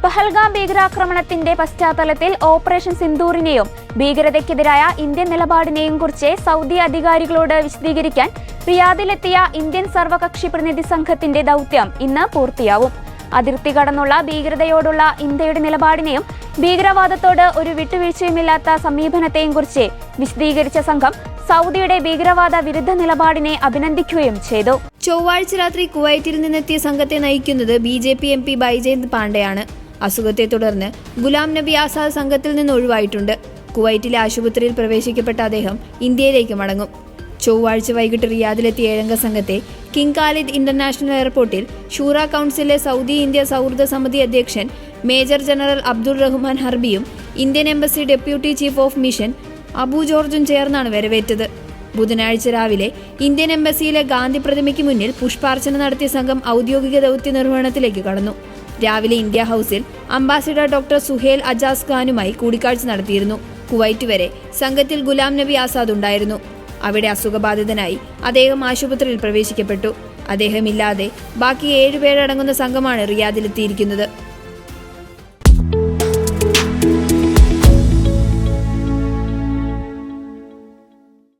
പഹൽഗാം ഭീകരാക്രമണത്തിന്റെ പശ്ചാത്തലത്തിൽ operation സിന്ദൂറിനെയും ഭീകരതയ്ക്കെതിരായ Indian നിലപാടിനെയും കുറിച്ച് സൗദി അധികാരികളോട് വിശദീകരിക്കാൻ റിയാദിലെത്തിയ ഇന്ത്യൻ സർവകക്ഷി പ്രതിനിധി സംഘത്തിന്റെ ദൗത്യം ഇന്ന് പൂർത്തിയാവും. അതിർത്തി കടന്നുള്ള ഭീകരതയോടുള്ള ഇന്ത്യയുടെ നിലപാടിനെയും ഭീകരവാദത്തോട് ഒരു വിട്ടുവീഴ്ചയുമില്ലാത്ത സമീപനത്തെയും കുറിച്ച് വിശദീകരിച്ച സംഘം സൗദിയുടെ ഭീകരവാദ വിരുദ്ധ നിലപാടിനെ അഭിനന്ദിക്കുകയും ചെയ്തു. ചൊവ്വാഴ്ച രാത്രി കുവൈറ്റിൽ നിന്നെത്തിയ സംഘത്തെ നയിക്കുന്നത് BJP MP ബൈജയന്ത് പാണ്ഡെയാണ്. അസുഖത്തെ തുടർന്ന് ഗുലാം നബി ആസാദ് സംഘത്തിൽ നിന്ന് ഒഴിവായിട്ടുണ്ട്. കുവൈറ്റിലെ ആശുപത്രിയിൽ പ്രവേശിക്കപ്പെട്ട അദ്ദേഹം ഇന്ത്യയിലേക്ക് മടങ്ങും. ചൊവ്വാഴ്ച വൈകിട്ട് റിയാദിലെത്തിയ 7-അംഗ സംഘത്തെ കിങ് ഖാലിദ് ഇന്റർനാഷണൽ എയർപോർട്ടിൽ ഷൂറ കൗൺസിലിലെ സൗദി ഇന്ത്യ സൗഹൃദ സമിതി അധ്യക്ഷൻ മേജർ ജനറൽ അബ്ദുൾ റഹ്മാൻ ഹർബിയും Indian embassy deputy chief of mission Abu ജോർജും ചേർന്നാണ് വരവേറ്റത്. ബുധനാഴ്ച രാവിലെ ഇന്ത്യൻ എംബസിയിലെ ഗാന്ധി പ്രതിമയ്ക്ക് മുന്നിൽ പുഷ്പാർച്ചന നടത്തിയ സംഘം ഔദ്യോഗിക ദൗത്യ നിർവഹണത്തിലേക്ക് കടന്നു. രാവിലെ ഇന്ത്യ ഹൌസിൽ അംബാസിഡർ ഡോക്ടർ സുഹേൽ അജാസ് ഖാനുമായി കൂടിക്കാഴ്ച നടത്തിയിരുന്നു. കുവൈറ്റ് വരെ സംഘത്തിൽ ഗുലാം നബി ആസാദ് ഉണ്ടായിരുന്നു. അവിടെ അസുഖബാധിതനായി അദ്ദേഹം ആശുപത്രിയിൽ പ്രവേശിക്കപ്പെട്ടു. അദ്ദേഹമില്ലാതെ ബാക്കി 7 പേരടങ്ങുന്ന സംഘമാണ് റിയാദിലെത്തിയിരിക്കുന്നത്.